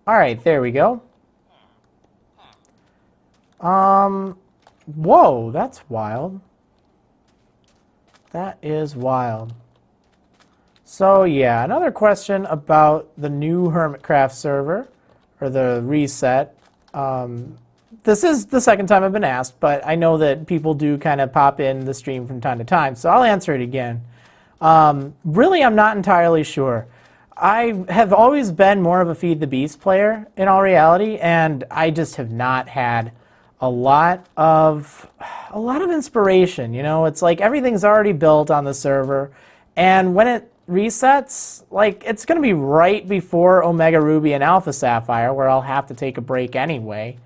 All right, there we go. Whoa, that's wild. That is wild. So yeah, another question about the new Hermitcraft server, or the reset. This is the second time I've been asked, but I know that people do kind of pop in the stream from time to time, so I'll answer it again. Really, I'm not entirely sure. I have always been more of a Feed the Beast player in all reality, and I just have not had a lot of inspiration. You know, it's like everything's already built on the server, and when it resets, like it's going to be right before Omega Ruby and Alpha Sapphire, where I'll have to take a break anyway.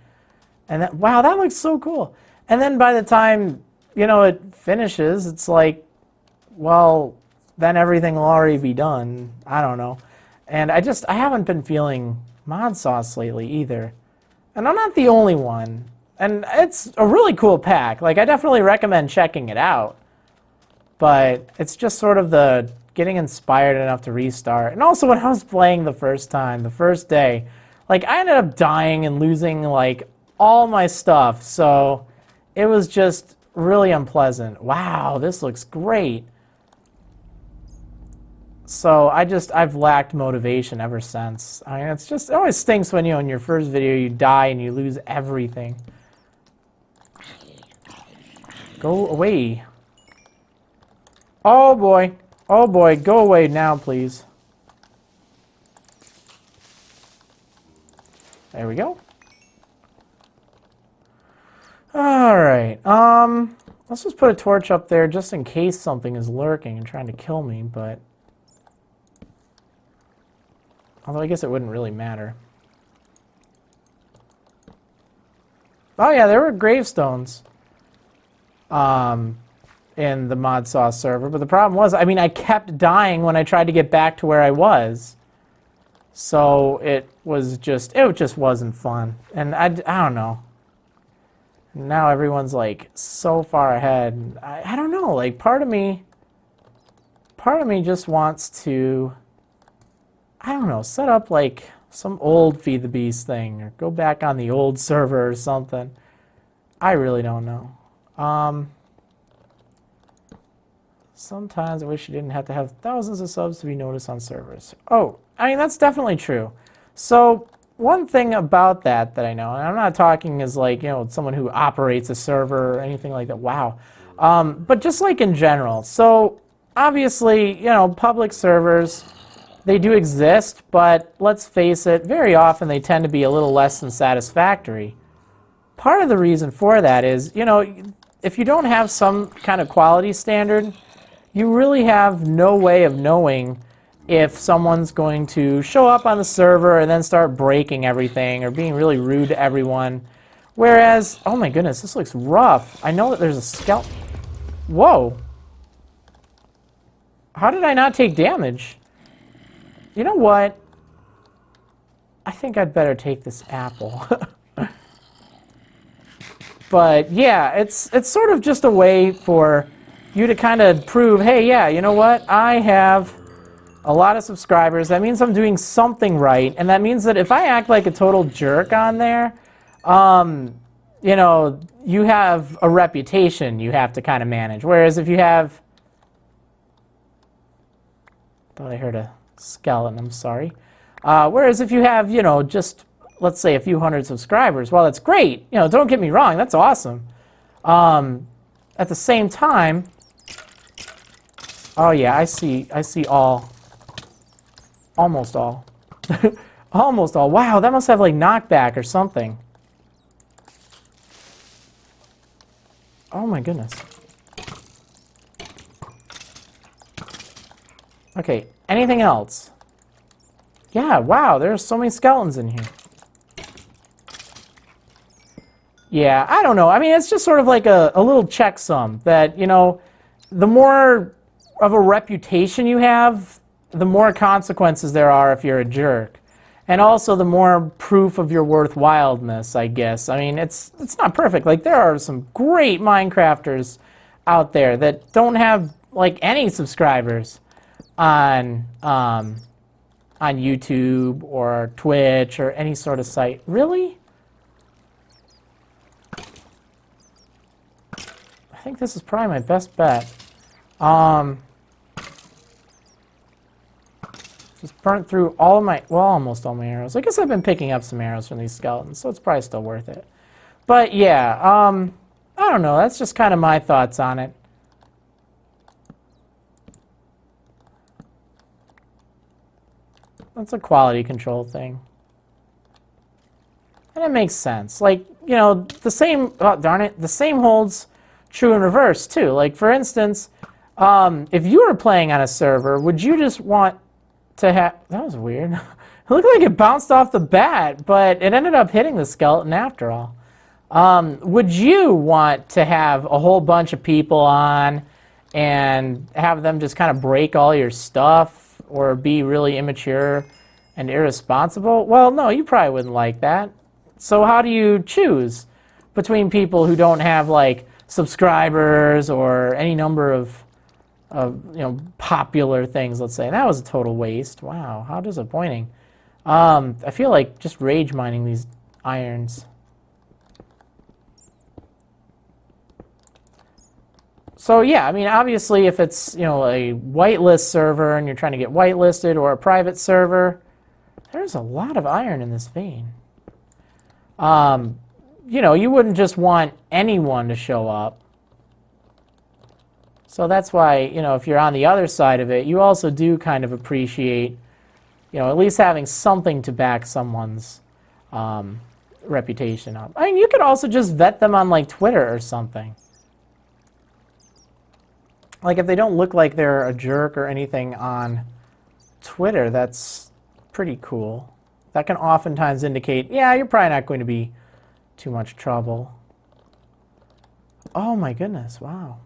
And that, wow, that looks so cool. And then by the time, you know, it finishes, it's like, well, then everything will already be done. I don't know. And I haven't been feeling mod sauce lately either. And I'm not the only one. And it's a really cool pack. Like, I definitely recommend checking it out. But it's just sort of the getting inspired enough to restart. And also when I was playing the first time, the first day, like I ended up dying and losing like all my stuff. So it was just really unpleasant. Wow, this looks great. So I've lacked motivation ever since. I mean, it always stinks when, you know, in your first video you die and you lose everything. Go away. Oh boy. Oh boy, go away now, please. There we go. Alright, let's just put a torch up there just in case something is lurking and trying to kill me, but... although I guess it wouldn't really matter. Oh yeah, there were gravestones. In the mod sauce server, but the problem was, I mean, I kept dying when I tried to get back to where I was. So it just wasn't fun. And I don't know. Now everyone's like so far ahead. I don't know, like part of me just wants to, I don't know, set up like some old Feed the Beast thing or go back on the old server or something. I really don't know. Sometimes I wish you didn't have to have thousands of subs to be noticed on servers. Oh, I mean, that's definitely true. So one thing about that I know, and I'm not talking as like, you know, someone who operates a server or anything like that, wow. But just like in general. So obviously, you know, public servers, they do exist, but let's face it, very often they tend to be a little less than satisfactory. Part of the reason for that is, you know, if you don't have some kind of quality standard, you really have no way of knowing if someone's going to show up on the server and then start breaking everything or being really rude to everyone. Whereas, oh my goodness, this looks rough. I know that there's a skeleton. Whoa. How did I not take damage? You know what? I think I'd better take this apple. But yeah, it's sort of just a way for you to kind of prove, hey, yeah, you know what? I have a lot of subscribers. That means I'm doing something right. And that means that if I act like a total jerk on there, you know, you have a reputation you have to kind of manage. Whereas if you have... thought I heard a skeleton, I'm sorry. Whereas if you have, you know, just, let's say a few hundred subscribers, well, that's great. You know, don't get me wrong, that's awesome. At the same time... oh yeah, I see all. Almost all. Almost all. Wow, that must have like knockback or something. Oh my goodness. Okay, anything else? Yeah, wow, there's so many skeletons in here. Yeah, I don't know. I mean, it's just sort of like a little checksum that, you know, the more of a reputation you have, the more consequences there are if you're a jerk. And also the more proof of your worthwhileness, I guess. I mean, it's not perfect. Like, there are some great Minecrafters out there that don't have, like, any subscribers on on YouTube or Twitch or any sort of site. Really? I think this is probably my best bet. Just burnt through all of my, well, almost all my arrows. I guess I've been picking up some arrows from these skeletons, so it's probably still worth it. But yeah, I don't know. That's just kind of my thoughts on it. That's a quality control thing. And it makes sense. Like, you know, the same, oh, darn it, the same holds true in reverse, too. Like, for instance, if you were playing on a server, would you just want to have, that was weird. It looked like it bounced off the bat, but it ended up hitting the skeleton after all. Would you want to have a whole bunch of people on and have them just kind of break all your stuff or be really immature and irresponsible? Well, no, you probably wouldn't like that. So how do you choose between people who don't have like subscribers or any number of you know, popular things, let's say? And that was a total waste. Wow, how disappointing. I feel like just rage mining these irons. So yeah, I mean, obviously if it's, you know, a whitelist server and you're trying to get whitelisted, or a private server, there's a lot of iron in this vein. You know, you wouldn't just want anyone to show up. So that's why, you know, if you're on the other side of it, you also do kind of appreciate, you know, at least having something to back someone's reputation up. I mean, you could also just vet them on like Twitter or something. Like, if they don't look like they're a jerk or anything on Twitter, that's pretty cool. That can oftentimes indicate, yeah, you're probably not going to be too much trouble. Oh my goodness, wow.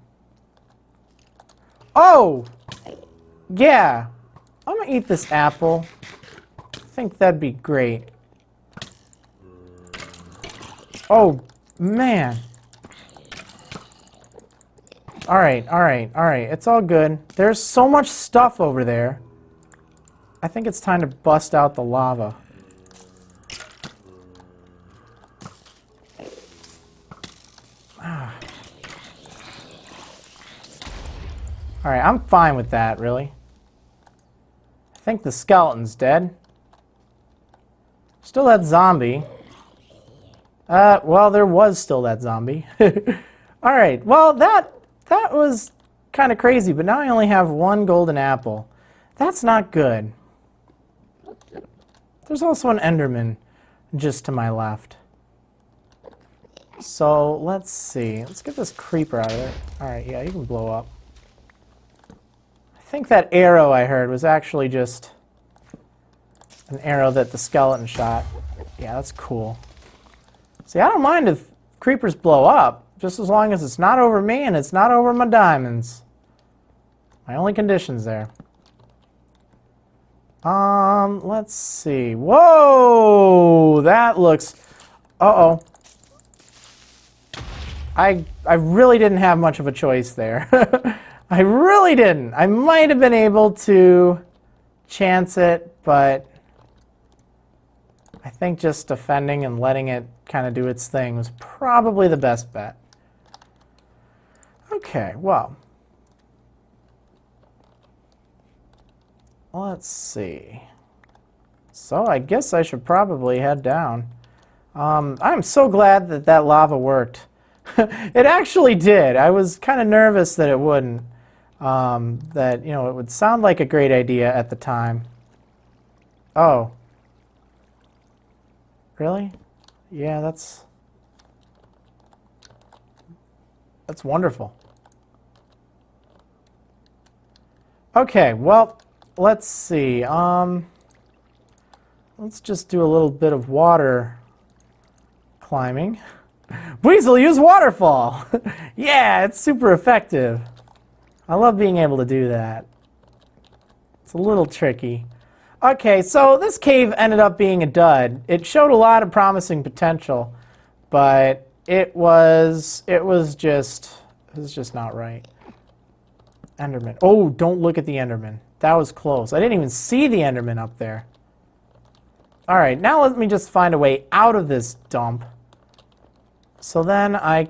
Oh! Yeah. I'm gonna eat this apple. I think that'd be great. Oh, man. Alright, alright, alright. It's all good. There's so much stuff over there. I think it's time to bust out the lava. Alright, I'm fine with that, really. I think the skeleton's dead. Still that zombie. Well, there was still that zombie. Alright, well, that was kind of crazy, but now I only have one golden apple. That's not good. There's also an Enderman just to my left. So, let's see. Let's get this creeper out of there. Alright, yeah, you can blow up. I think that arrow I heard was actually just an arrow that the skeleton shot. Yeah, that's cool. See, I don't mind if creepers blow up, just as long as it's not over me and it's not over my diamonds. My only conditions there. Let's see. Whoa! That looks... Uh-oh. I really didn't have much of a choice there. I really didn't. I might have been able to chance it, but I think just defending and letting it kind of do its thing was probably the best bet. Okay, well. Let's see. So I guess I should probably head down. I'm so glad that that lava worked. It actually did. I was kind of nervous that it wouldn't. That, you know, it would sound like a great idea at the time. Oh. Really? Yeah, that's wonderful. Okay, well, let's see. Let's just do a little bit of water climbing. Weasel, use waterfall! Yeah, it's super effective. I love being able to do that. It's a little tricky. Okay, so this cave ended up being a dud. It showed a lot of promising potential, but it was just not right. Enderman. Oh, don't look at the Enderman. That was close. I didn't even see the Enderman up there. Alright, now let me just find a way out of this dump. So then I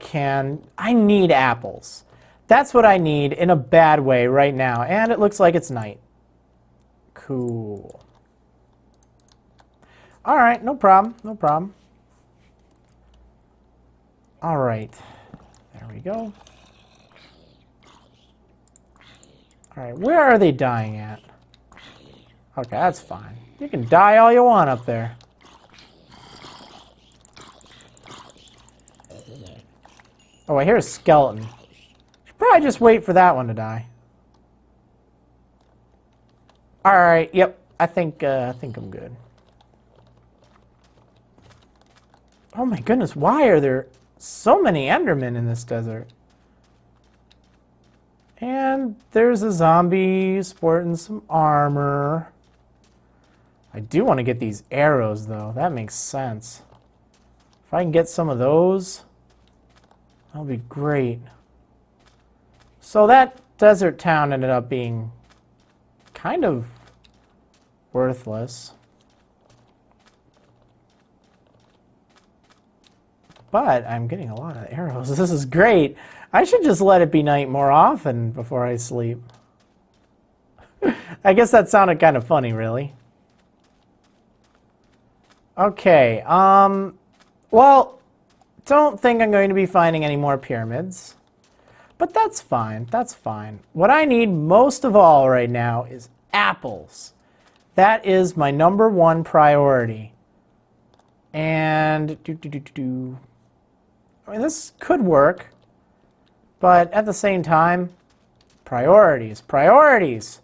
need apples. That's what I need in a bad way right now. And it looks like it's night. Cool. Alright, no problem, no problem. Alright. There we go. Alright, where are they dying at? Okay, that's fine. You can die all you want up there. Oh, I hear a skeleton. Should probably just wait for that one to die. Alright, yep. I think I'm good. Oh my goodness, why are there so many Endermen in this desert? And there's a zombie sporting some armor. I do want to get these arrows, though. That makes sense. If I can get some of those, that'll be great. So that desert town ended up being kind of worthless. But I'm getting a lot of arrows. This is great. I should just let it be night more often before I sleep. I guess that sounded kind of funny, really. Okay, well, don't think I'm going to be finding any more pyramids. But that's fine, that's fine. What I need most of all right now is apples. That is my #1 priority. And I mean, this could work. But at the same time, priorities, priorities.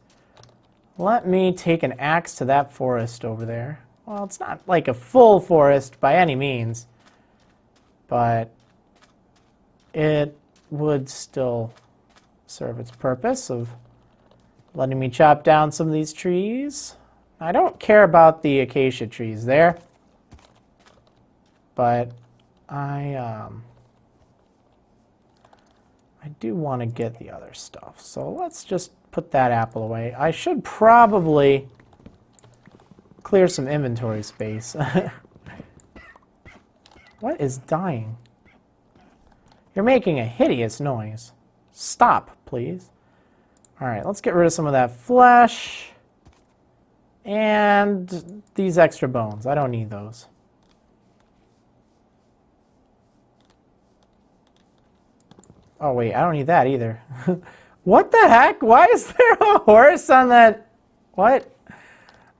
Let me take an axe to that forest over there. Well, it's not like a full forest by any means, but it would still serve its purpose of letting me chop down some of these trees. I don't care about the acacia trees there, but I do want to get the other stuff. So let's just put that apple away. I should probably clear some inventory space. What is dying? You're making a hideous noise. Stop, please. Alright, let's get rid of some of that flesh. And these extra bones. I don't need those. Oh, wait, I don't need that either. What the heck? Why is there a horse on that? What?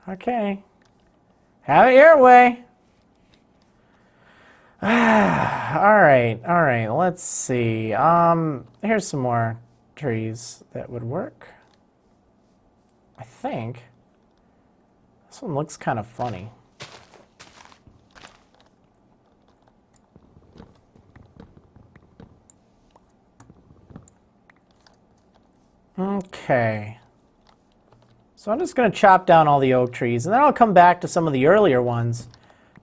Okay. Have it your way. Alright, alright, let's see. Here's some more trees that would work. I think. This one looks kind of funny. Okay. So I'm just going to chop down all the oak trees, and then I'll come back to some of the earlier ones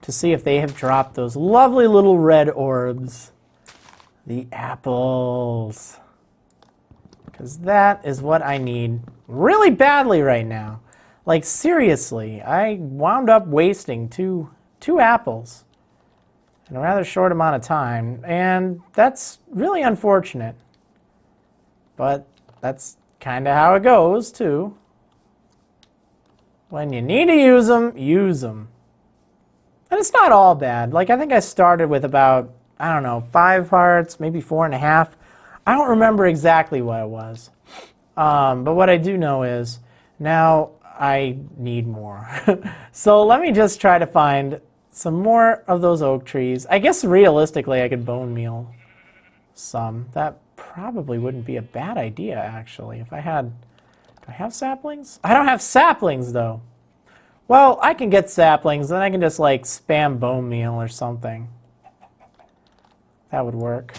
to see if they have dropped those lovely little red orbs. The apples. Because that is what I need really badly right now. Like, seriously, I wound up wasting two apples in a rather short amount of time, and that's really unfortunate. But that's kind of how it goes, too. When you need to use them, use them. And it's not all bad. Like, I think I started with about, I don't know, 5 hearts, maybe 4.5. I don't remember exactly what it was. But what I do know is, now I need more. So let me just try to find some more of those oak trees. I guess realistically I could bone meal some. That probably wouldn't be a bad idea, actually. If I had... Do I have saplings? I don't have saplings, though. Well, I can get saplings, then I can just, like, spam bone meal or something. That would work.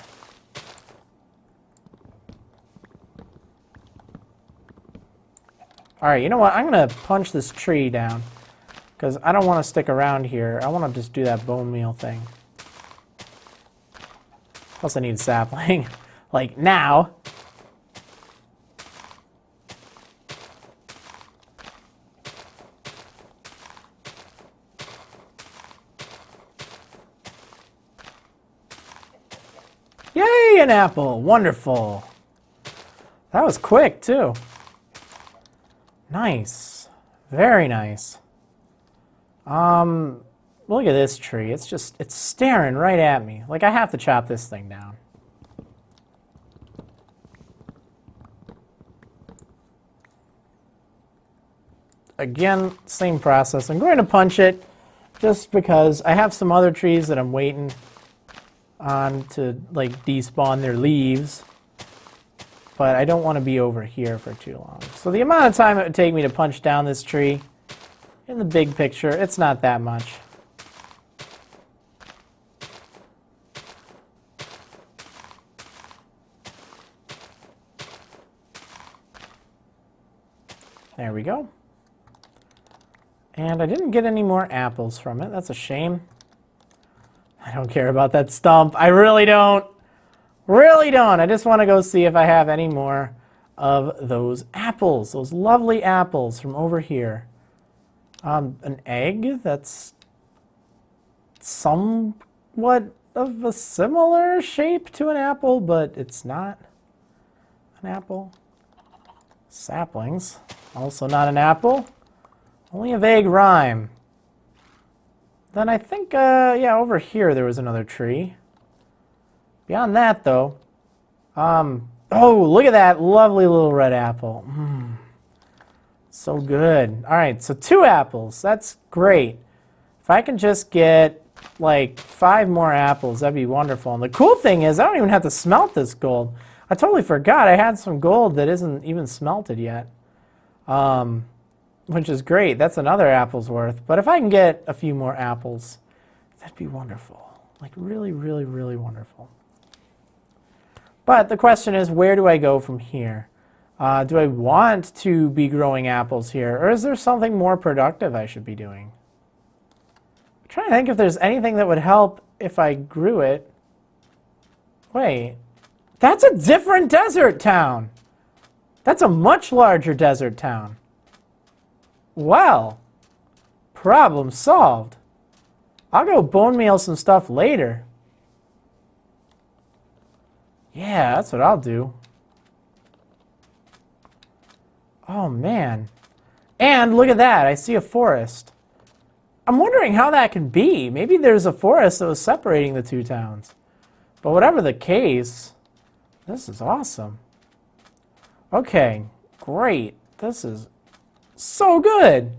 Alright, you know what? I'm going to punch this tree down. Because I don't want to stick around here. I want to just do that bone meal thing. Plus I need a sapling. Like, now. Yay, an apple. Wonderful. That was quick, too. Nice. Very nice. Look at this tree. It's staring right at me. Like, I have to chop this thing down. Again, same process. I'm going to punch it just because I have some other trees that I'm waiting on to, like, despawn their leaves. But I don't want to be over here for too long. So the amount of time it would take me to punch down this tree, in the big picture, it's not that much. There we go. And I didn't get any more apples from it. That's a shame. I don't care about that stump. I really don't. Really don't. I just want to go see if I have any more of those apples. Those lovely apples from over here. An egg that's somewhat of a similar shape to an apple, but it's not an apple. Saplings. Also not an apple. Only a vague rhyme. Then I think, yeah, over here there was another tree. Beyond that, though, oh, look at that lovely little red apple. So good. All right, so 2 apples. That's great. If I can just get, like, 5 more apples, that'd be wonderful. And the cool thing is I don't even have to smelt this gold. I totally forgot I had some gold that isn't even smelted yet, which is great. That's another apple's worth. But if I can get a few more apples, that'd be wonderful. Like, really, really, really wonderful. But the question is, where do I go from here? Do I want to be growing apples here, or is there something more productive I should be doing? I'm trying to think if there's anything that would help if I grew it. Wait, that's a different desert town. That's a much larger desert town. Well, problem solved. I'll go bone meal some stuff later. Yeah, that's what I'll do. Oh, man. And look at that. I see a forest. I'm wondering how that can be. Maybe there's a forest that was separating the 2 towns. But whatever the case, this is awesome. Okay, great. This is so good.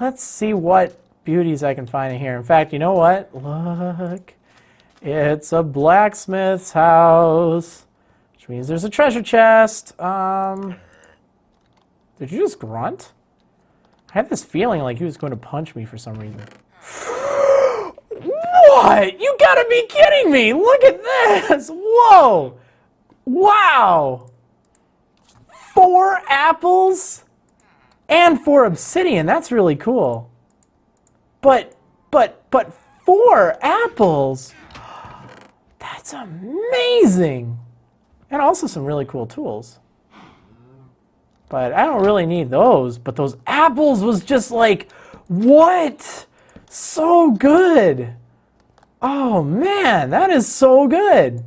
Let's see what beauties I can find in here. In fact, you know what? Look. It's a blacksmith's house, which means there's a treasure chest. Did you just grunt? I had this feeling like he was going to punch me for some reason. What? You gotta be kidding me! Look at this! Whoa! Wow! 4 apples and 4 obsidian. That's really cool. But 4 apples? That's amazing! And also some really cool tools. But I don't really need those. But those apples was just like, what? So good! Oh man, that is so good!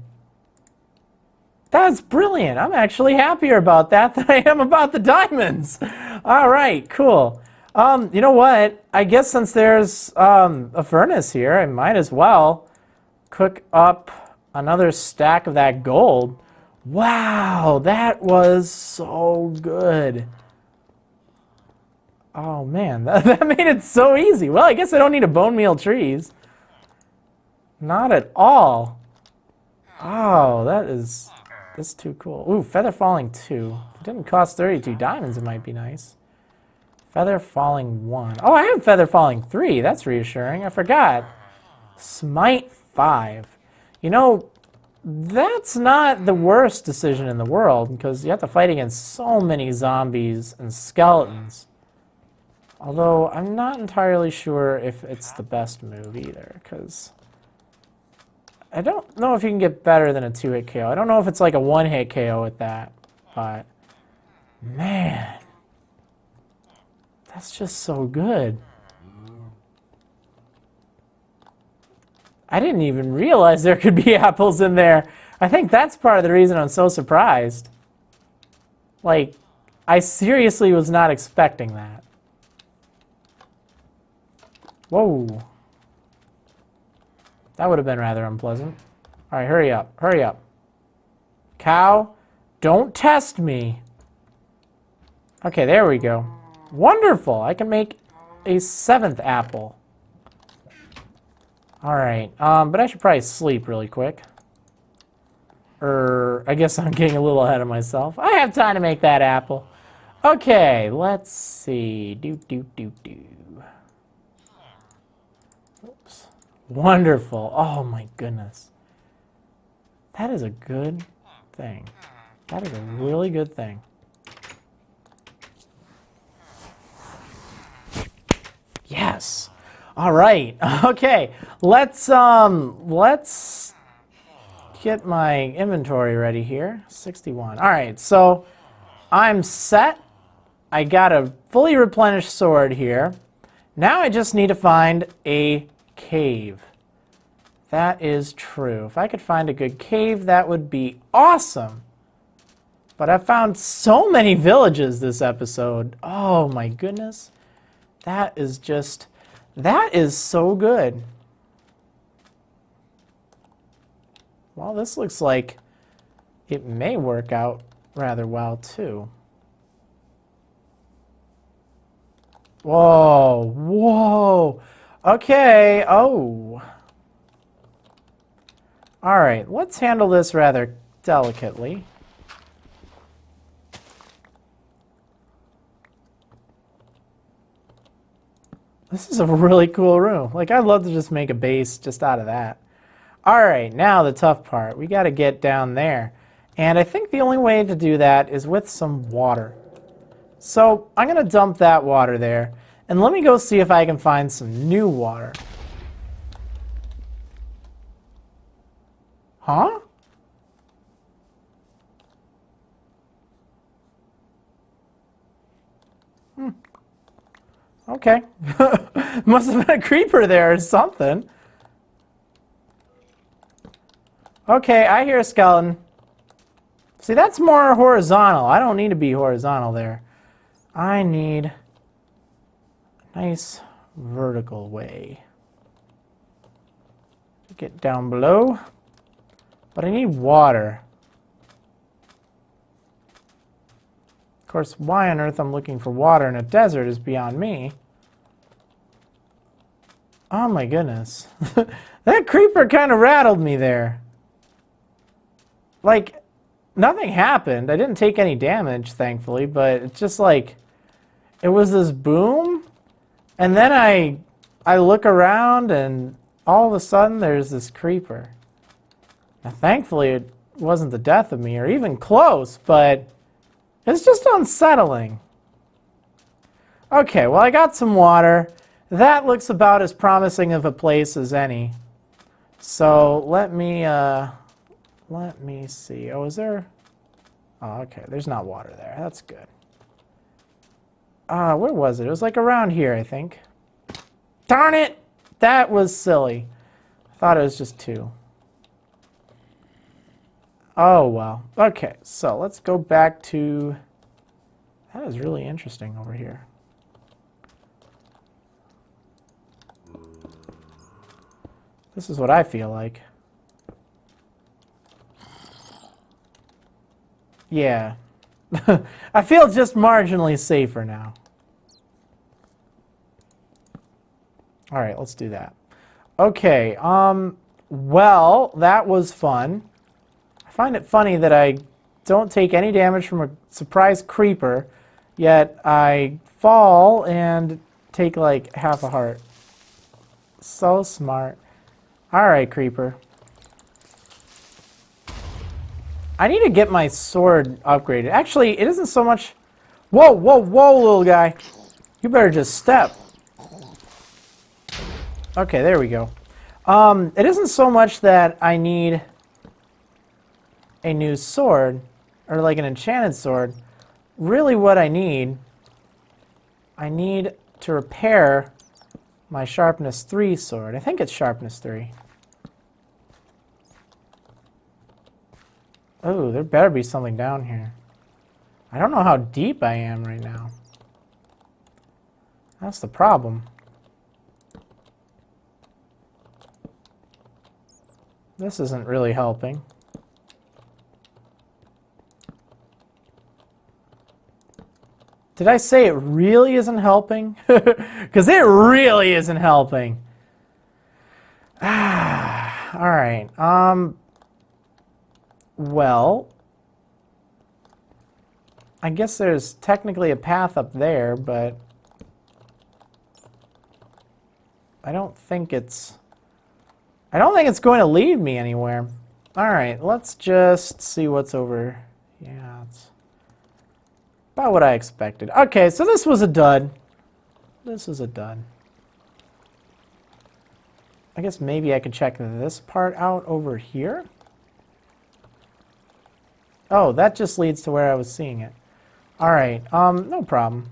That's brilliant. I'm actually happier about that than I am about the diamonds. All right, cool. You know what? I guess since there's a furnace here, I might as well cook up another stack of that gold. Wow, that was so good. Oh man, that made it so easy. Well, I guess I don't need to bone meal trees. Not at all. Oh, that's too cool. Ooh, feather falling 2. If it didn't cost 32 diamonds, it might be nice. Feather falling 1. Oh, I have feather falling 3. That's reassuring. I forgot. Smite 5. You know, that's not the worst decision in the world because you have to fight against so many zombies and skeletons. Although I'm not entirely sure if it's the best move either because I don't know if you can get better than a 2-hit KO. I don't know if it's like a 1-hit KO with that, but man, that's just so good. I didn't even realize there could be apples in there. I think that's part of the reason I'm so surprised. Like, I seriously was not expecting that. Whoa. That would have been rather unpleasant. All right, hurry up, hurry up. Cow, don't test me. Okay, there we go. Wonderful, I can make a 7th apple. All right, but I should probably sleep really quick. I guess I'm getting a little ahead of myself. I have time to make that apple. Okay, let's see. Oops. Wonderful. Oh my goodness. That is a good thing. That is a really good thing. Yes. All right. Okay. Let's get my inventory ready here. 61. All right. So I'm set. I got a fully replenished sword here. Now I just need to find a cave. That is true. If I could find a good cave, that would be awesome. But I've found so many villages this episode. Oh my goodness. That is so good. Well, this looks like it may work out rather well too. Whoa, whoa. Okay, oh. All right, let's handle this rather delicately. This is a really cool room. Like, I'd love to just make a base just out of that. All right, now the tough part. We got to get down there. And I think the only way to do that is with some water. So I'm going to dump that water there. And let me go see if I can find some new water. Huh? Okay. Must have been a creeper there or something. Okay, I hear a skeleton. See, that's more horizontal. I don't need to be horizontal there. I need a nice vertical way to get down below. But I need water. Of course, why on earth I'm looking for water in a desert is beyond me. Oh my goodness. That creeper kind of rattled me there. Like, nothing happened. I didn't take any damage, thankfully, but it's just like, it was this boom, and then I look around, and all of a sudden there's this creeper. Now, thankfully, it wasn't the death of me, or even close, but it's just unsettling. Okay, well, I got some water. That looks about as promising of a place as any. So let me see. Oh, is there? Oh, okay, there's not water there. That's good. Where was it? It was like around here, I think. Darn it! That was silly. I thought it was just 2. Oh, well. Okay, so let's go back to... That is really interesting over here. This is what I feel like. Yeah. I feel just marginally safer now. All right, let's do that. Okay, well, that was fun. I find it funny that I don't take any damage from a surprise creeper, yet I fall and take like half a heart. So smart. All right, creeper. I need to get my sword upgraded. Actually, it isn't so much... Whoa, whoa, whoa, little guy. You better just step. Okay, there we go. It isn't so much that I need a new sword, or like an enchanted sword. Really what I need to repair my sharpness 3 sword. I think it's sharpness 3. Oh, there better be something down here. I don't know how deep I am right now. That's the problem. This isn't really helping. Did I say it really isn't helping? Because it really isn't helping. All right. Well, I guess there's technically a path up there, but I don't think it's going to lead me anywhere. All right, let's just see what's over. Yeah, it's about what I expected. Okay, so this was a dud. This is a dud. I guess maybe I could check this part out over here. Oh, that just leads to where I was seeing it. All right, no problem.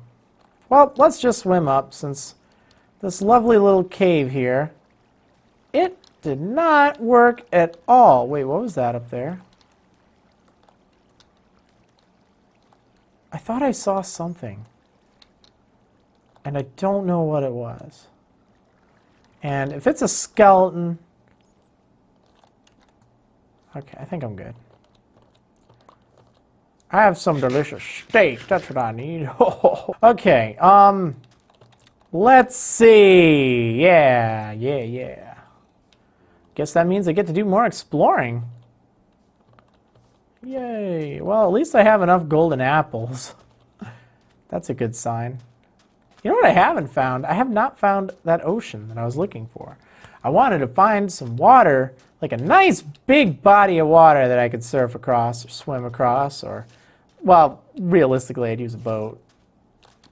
Well, let's just swim up since this lovely little cave here, it did not work at all. Wait, what was that up there? I thought I saw something, and I don't know what it was. And if it's a skeleton, okay, I think I'm good. I have some delicious steak. That's what I need. Okay, let's see. Yeah. Guess that means I get to do more exploring. Yay. Well, at least I have enough golden apples. That's a good sign. You know what I haven't found? I have not found that ocean that I was looking for. I wanted to find some water, like a nice big body of water that I could surf across or swim across or, well, realistically, I'd use a boat.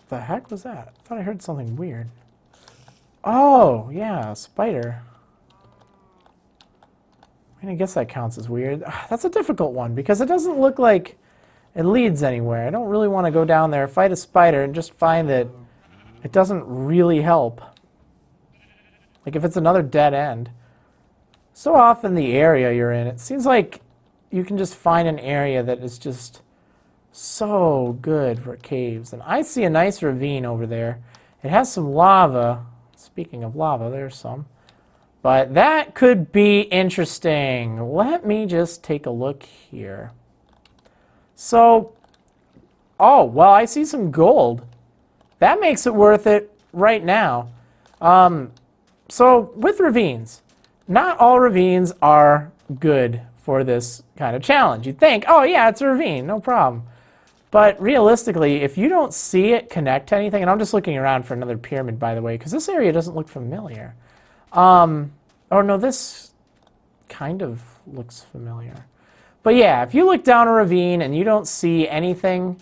The heck was that? I thought I heard something weird. Oh, yeah, a spider. I mean, I guess that counts as weird. That's a difficult one because it doesn't look like it leads anywhere. I don't really want to go down there, fight a spider, and just find that it doesn't really help. Like if it's another dead end. So often the area you're in, it seems like you can just find an area that is just so good for caves. And I see a nice ravine over there. It has some lava. Speaking of lava, there's some. But that could be interesting. Let me just take a look here. So, oh, well, I see some gold. That makes it worth it right now. So, with ravines, not all ravines are good for this kind of challenge. You'd think, oh, yeah, it's a ravine, no problem. But realistically, if you don't see it connect to anything, and I'm just looking around for another pyramid, by the way, because this area doesn't look familiar. Oh no, this kind of looks familiar. But yeah, if you look down a ravine and you don't see anything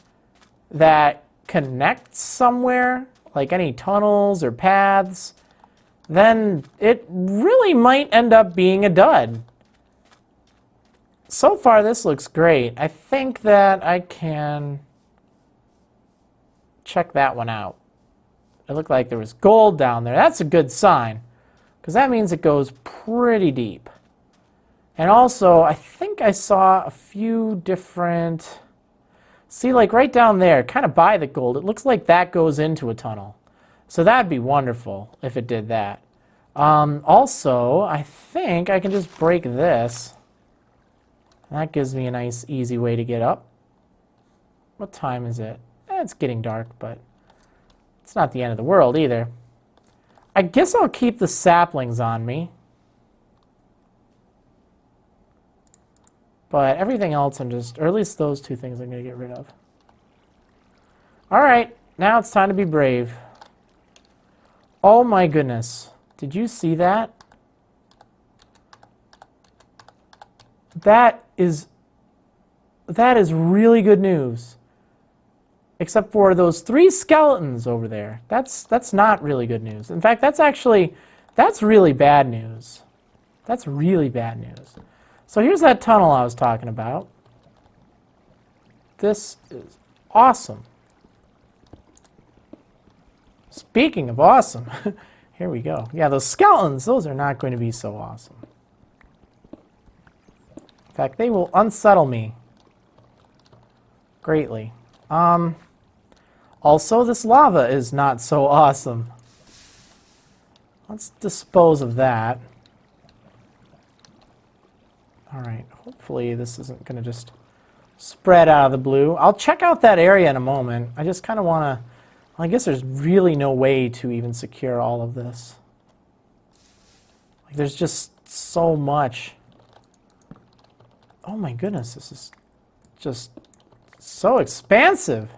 that connects somewhere, like any tunnels or paths, then it really might end up being a dud. So far, this looks great. I think that I can check that one out. It looked like there was gold down there. That's a good sign, because that means it goes pretty deep. And also, I think I saw a few different... See, like right down there, kind of by the gold, it looks like that goes into a tunnel. So that'd be wonderful if it did that. Also, I think I can just break this. That gives me a nice, easy way to get up. What time is it? It's getting dark, but it's not the end of the world either. I guess I'll keep the saplings on me. But everything else I'm just, or at least those two things I'm going to get rid of. All right, now it's time to be brave. Oh my goodness. Did you see that? That is really good news. Except for those 3 skeletons over there. That's not really good news. In fact, that's really bad news. That's really bad news. So here's that tunnel I was talking about. This is awesome. Speaking of awesome, here we go. Yeah, those skeletons, those are not going to be so awesome. In fact, they will unsettle me greatly. Also, this lava is not so awesome. Let's dispose of that. Alright, hopefully this isn't going to just spread out of the blue. I'll check out that area in a moment. I just kind of want to... Well, I guess there's really no way to even secure all of this. Like, there's just so much. Oh my goodness, this is just so expansive.